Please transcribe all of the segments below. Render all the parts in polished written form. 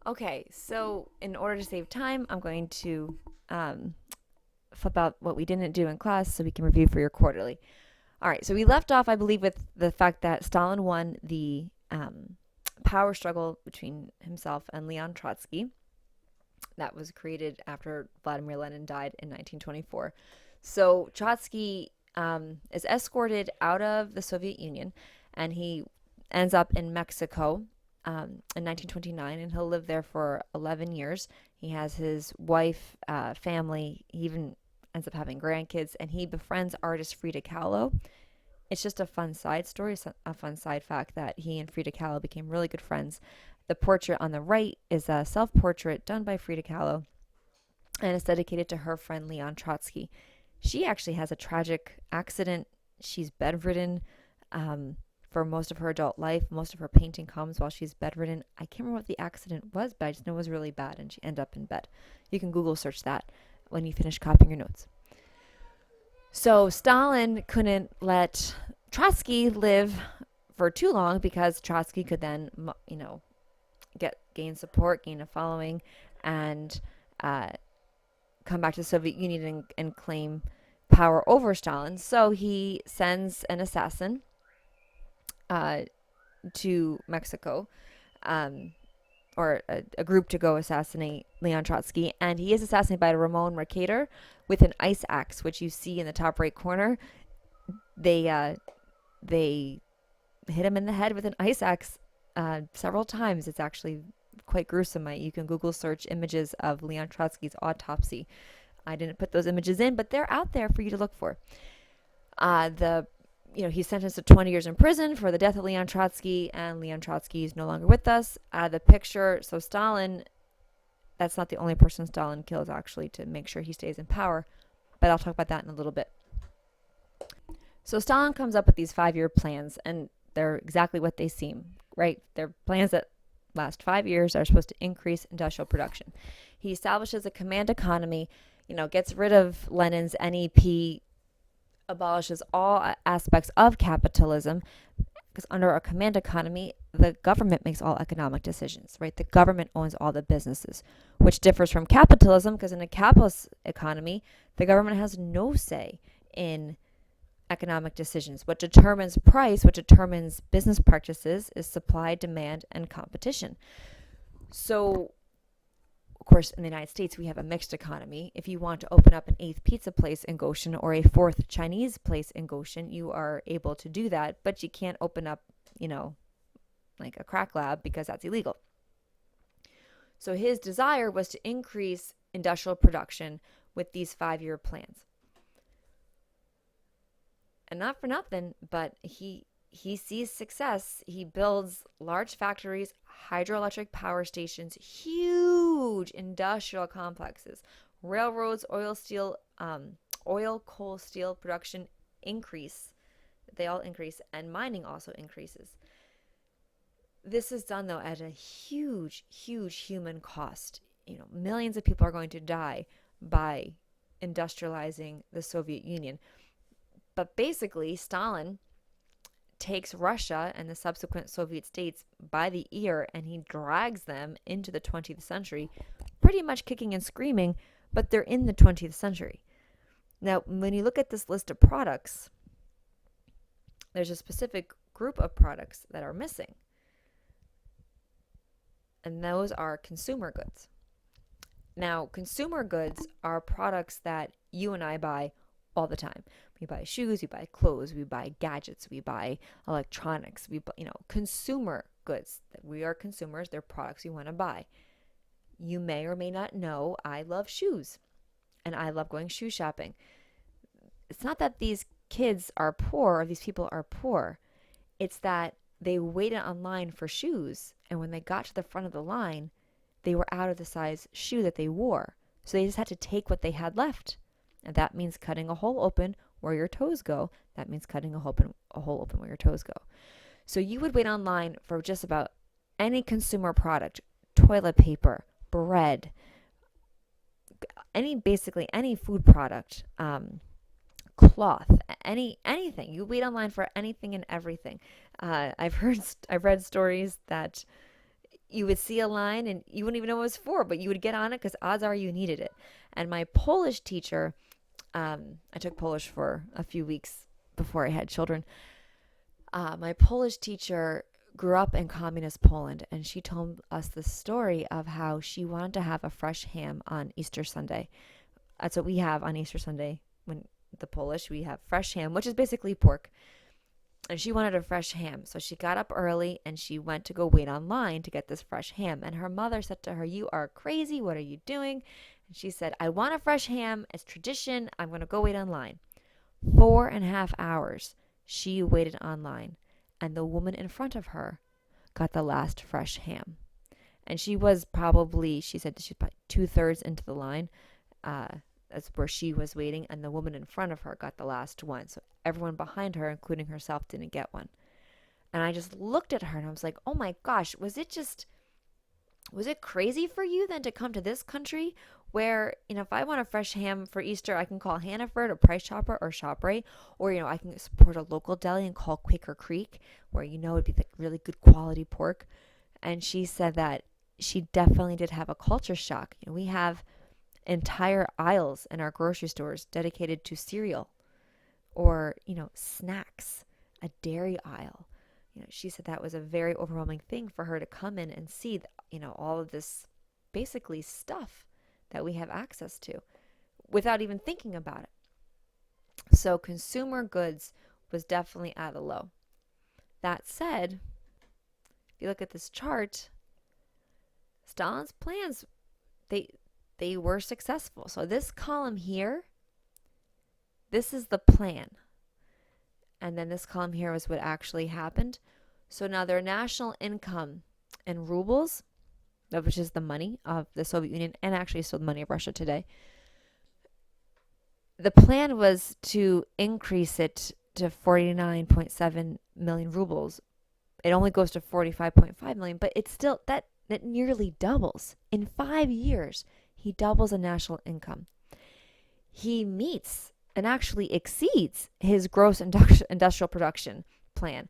Okay, so in order to save time, I'm going to flip out what we didn't do in class so we can review for your quarterly. All right, so we left off, I believe, with the fact that Stalin won the power struggle between himself and Leon Trotsky. That was created after Vladimir Lenin died in 1924. So Trotsky is escorted out of the Soviet Union, and he ends up in Mexico in 1929, and he'll live there for 11 years. He has his wife, family. He even ends up having grandkids, and he befriends artist Frida Kahlo. It's just a fun side story, a fun side fact that he and Frida Kahlo became really good friends. The portrait on the right is a self portrait done by Frida Kahlo, and it's dedicated to her friend Leon Trotsky. She actually has a tragic accident. She's bedridden for most of her adult life. Most of her painting comes while she's bedridden. I can't remember what the accident was, but I just know it was really bad, and she ended up in bed. You can Google search that when you finish copying your notes. So Stalin couldn't let Trotsky live for too long because Trotsky could then, gain support, gain a following, and come back to the Soviet Union and claim power over Stalin. So he sends an assassin to Mexico, or a group to go assassinate Leon Trotsky, and he is assassinated by Ramon Mercader with an ice axe, which you see in the top right corner. They hit him in the head with an ice axe several times. It's actually quite gruesome. You can Google search images of Leon Trotsky's autopsy. I didn't put those images in, but they're out there for you to look for. He's sentenced to 20 years in prison for the death of Leon Trotsky, and Leon Trotsky is no longer with us. The picture, so Stalin, that's not the only person Stalin kills, actually, to make sure he stays in power, but I'll talk about that in a little bit. So Stalin comes up with these 5-year plans, and they're exactly what they seem, right? They're plans that last 5 years are supposed to increase industrial production. He establishes a command economy, gets rid of Lenin's NEP, abolishes all aspects of capitalism, because under a command economy, the government makes all economic decisions, right? The government owns all the businesses, which differs from capitalism, because in a capitalist economy, the government has no say in economic decisions. What determines price, what determines business practices, is supply, demand, and competition. So, of course, in the United States, we have a mixed economy. If you want to open up an 8th pizza place in Goshen or a 4th Chinese place in Goshen, you are able to do that, but you can't open up, like a crack lab, because that's illegal. So his desire was to increase industrial production with these 5-year plans. And not for nothing, but he sees success. He builds large factories, hydroelectric power stations, huge industrial complexes, railroads, oil, coal, steel production increase. They all increase, and mining also increases. This is done, though, at a huge, huge human cost. Millions of people are going to die by industrializing the Soviet Union. But basically, Stalin takes Russia and the subsequent Soviet states by the ear, and he drags them into the 20th century, pretty much kicking and screaming, but they're in the 20th century. Now, when you look at this list of products, there's a specific group of products that are missing, and those are consumer goods. Now, consumer goods are products that you and I buy all the time. We buy shoes, we buy clothes, we buy gadgets, we buy electronics, we buy, consumer goods. We are consumers, they're products we want to buy. You may or may not know I love shoes, and I love going shoe shopping. It's not that these kids are poor or these people are poor. It's that they waited online for shoes, and when they got to the front of the line, they were out of the size shoe that they wore. So they just had to take what they had left. And that means cutting a hole open where your toes go. That means cutting a hole open where your toes go. So you would wait online for just about any consumer product, toilet paper, bread, basically any food product, cloth, anything. You wait online for anything and everything. I've read stories that you would see a line and you wouldn't even know what it was for, but you would get on it because odds are you needed it. And my Polish teacher, I took Polish for a few weeks before I had children. My Polish teacher grew up in communist Poland, and she told us the story of how she wanted to have a fresh ham on Easter Sunday. That's what we have on Easter Sunday. When the Polish, we have fresh ham, which is basically pork. And she wanted a fresh ham. So she got up early and she went to go wait online to get this fresh ham. And her mother said to her, "You are crazy. What are you doing?" And she said, "I want a fresh ham. It's tradition. I'm going to go wait online." 4.5 hours she waited online. And the woman in front of her got the last fresh ham. And she was probably, she said she's about 2/3 into the line. That's where she was waiting, and the woman in front of her got the last one. So everyone behind her, including herself, didn't get one. And I just looked at her and I was like, oh my gosh, was it crazy for you then to come to this country where, if I want a fresh ham for Easter, I can call Hannaford or Price Chopper or ShopRite, or, I can support a local deli and call Quaker Creek, where, it'd be like really good quality pork. And she said that she definitely did have a culture shock. We have entire aisles in our grocery stores dedicated to cereal or, snacks, a dairy aisle. She said that was a very overwhelming thing for her to come in and see, all of this basically stuff that we have access to without even thinking about it. So consumer goods was definitely at a low. That said, if you look at this chart, Stalin's plans, they were successful. So this column here, this is the plan. And then this column here was what actually happened. So now their national income in rubles, which is the money of the Soviet Union and actually still the money of Russia today, the plan was to increase it to 49.7 million rubles. It only goes to 45.5 million, but it's still, that nearly doubles. In 5 years, he doubles the national income. He meets and actually exceeds his gross industrial production plan,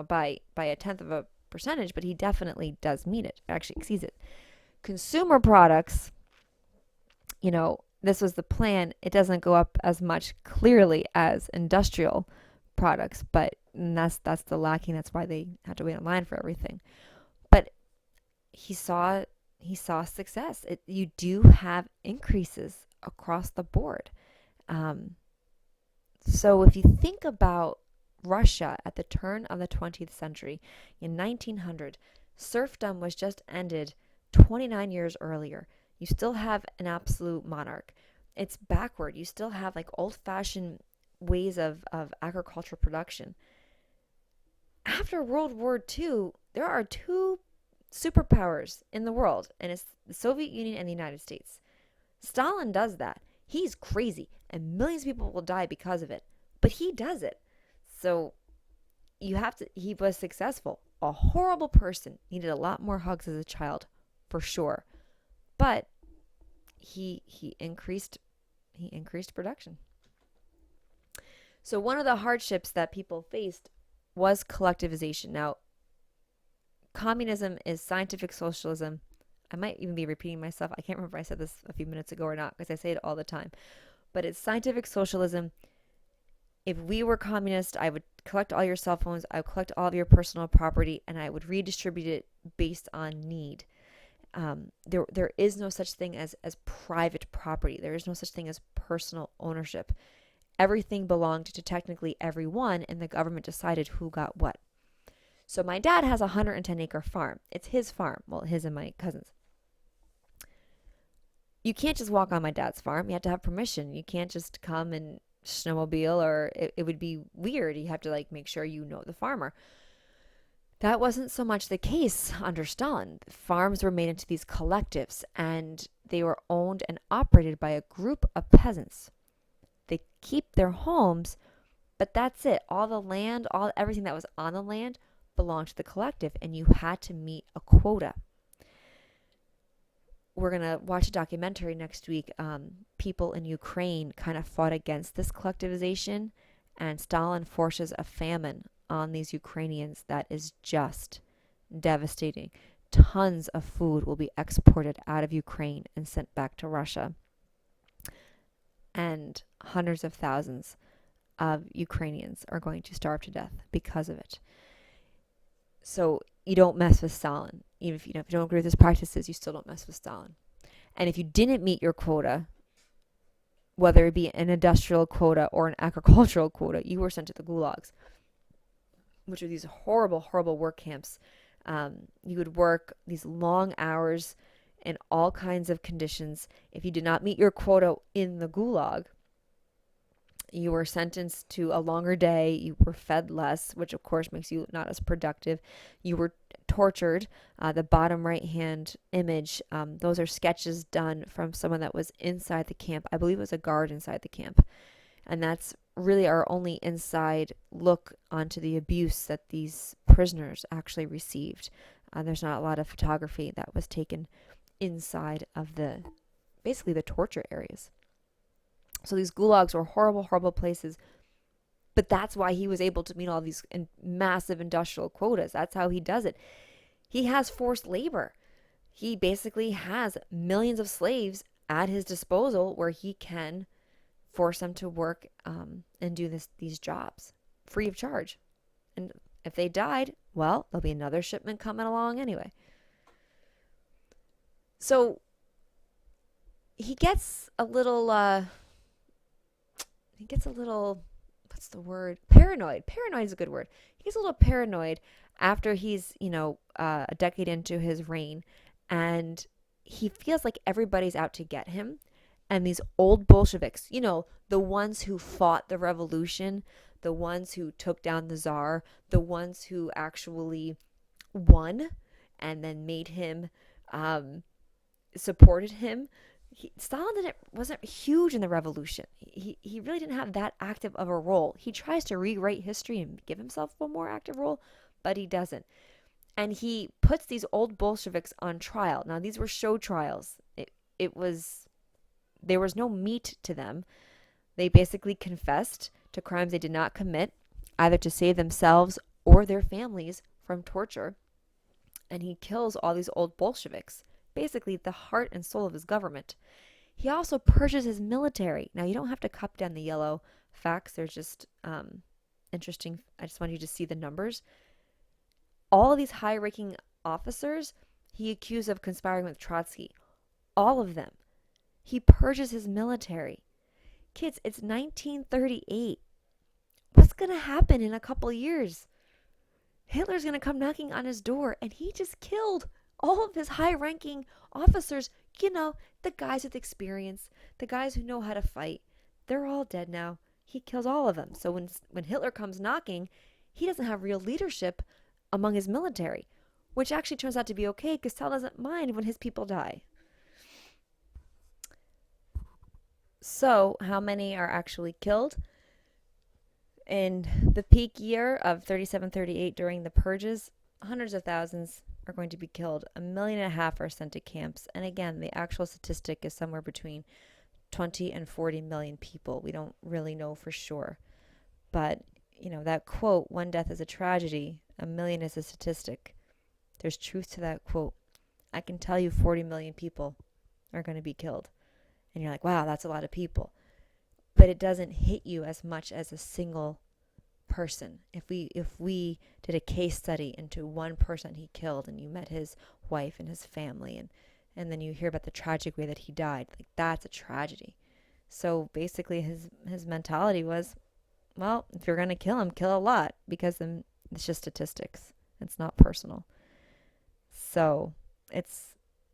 by 0.1%, but he definitely does meet it. Actually exceeds it. Consumer products, this was the plan. It doesn't go up as much clearly as industrial products, but that's the lacking. That's why they had to wait online for everything. But he saw success. You do have increases across the board. So if you think about Russia at the turn of the 20th century, in 1900, serfdom was just ended 29 years earlier. You still have an absolute monarch. It's backward. You still have like old-fashioned ways of agricultural production. After World War II, there are two superpowers in the world, and it's the Soviet Union and the United States. Stalin does that. He's crazy, and millions of people will die because of it, but he does it. So he was successful. A horrible person, needed a lot more hugs as a child, for sure, but he increased production. So one of the hardships that people faced was collectivization. Now, communism is scientific socialism. I might even be repeating myself. I can't remember if I said this a few minutes ago or not, because I say it all the time. But it's scientific socialism. If we were communist, I would collect all your cell phones, I would collect all of your personal property, and I would redistribute it based on need. There is no such thing as private property. There is no such thing as personal ownership. Everything belonged to technically everyone, and the government decided who got what. So my dad has a 110-acre farm. It's his farm. Well, his and my cousin's. You can't just walk on my dad's farm. You have to have permission. You can't just come and snowmobile, or it would be weird. You have to make sure you know the farmer. That wasn't so much the case under Stalin. Farms were made into these collectives, and they were owned and operated by a group of peasants. They keep their homes, but that's it. All the land, everything that was on the land belonged to the collective, and you had to meet a quota. We're going to watch a documentary next week. People in Ukraine kind of fought against this collectivization, and Stalin forces a famine on these Ukrainians that is just devastating. tons of food will be exported out of Ukraine and sent back to Russia. And hundreds of thousands of Ukrainians are going to starve to death because of it. So you don't mess with Stalin. Even if you don't agree with his practices, you still don't mess with Stalin. And if you didn't meet your quota, whether it be an industrial quota or an agricultural quota, you were sent to the gulags, which are these horrible, horrible work camps. You would work these long hours in all kinds of conditions. If you did not meet your quota in the gulag, you were sentenced to a longer day. You were fed less, which of course makes you not as productive. You were tortured. The bottom right hand image, those are sketches done from someone that was inside the camp. I believe it was a guard inside the camp. And that's really our only inside look onto the abuse that these prisoners actually received. There's not a lot of photography that was taken inside of basically the torture areas. So these gulags were horrible, horrible places. But that's why he was able to meet all these massive industrial quotas. That's how he does it. He has forced labor. He basically has millions of slaves at his disposal where he can force them to work and do these jobs free of charge. And if they died, well, there'll be another shipment coming along anyway. So he gets a little what's the word? Paranoid. Paranoid is a good word. He gets a little paranoid after he's, a decade into his reign, and he feels like everybody's out to get him. And these old Bolsheviks, the ones who fought the revolution, the ones who took down the Tsar, the ones who actually won and then made him, supported him. Stalin wasn't huge in the revolution. He really didn't have that active of a role. He tries to rewrite history and give himself a more active role, but he doesn't. And he puts these old Bolsheviks on trial. Now, these were show trials. There was no meat to them. They basically confessed to crimes they did not commit, either to save themselves or their families from torture. And he kills all these old Bolsheviks, basically the heart and soul of his government. He also purges his military. Now, you don't have to cut down the yellow facts. They're just interesting. I just want you to see the numbers. All of these high-ranking officers, he accused of conspiring with Trotsky. All of them. He purges his military. Kids, it's 1938. What's going to happen in a couple years? Hitler's going to come knocking on his door, and he just killed all of his high-ranking officers. The guys with experience, the guys who know how to fight. They're all dead now. He kills all of them. So when Hitler comes knocking, he doesn't have real leadership among his military, which actually turns out to be okay because Stalin doesn't mind when his people die. So, how many are actually killed? In the peak year of 37-38 during the purges, hundreds of thousands are going to be killed. 1.5 million are sent to camps. And again, the actual statistic is somewhere between 20 and 40 million people. We don't really know for sure. But, that quote, one death is a tragedy, 1 million is a statistic. There's truth to that quote. I can tell you 40 million people are going to be killed. And you're like, wow, that's a lot of people. But it doesn't hit you as much as a single person. If we did a case study into one person he killed and you met his wife and his family and then you hear about the tragic way that he died, like that's a tragedy. So basically his mentality was, well, if you're going to kill him, kill a lot, because then it's just statistics. It's not personal. So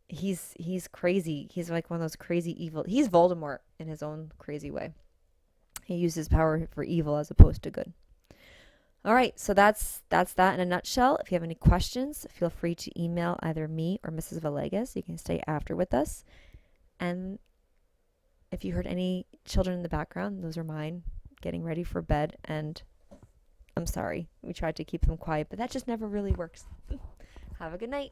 he's crazy. He's like one of those crazy evil. He's Voldemort in his own crazy way. He uses power for evil as opposed to good. All right, so that's that in a nutshell. If you have any questions, feel free to email either me or Mrs. Villegas. You can stay after with us. And if you heard any children in the background, those are mine getting ready for bed. And I'm sorry, we tried to keep them quiet, but that just never really works. Have a good night.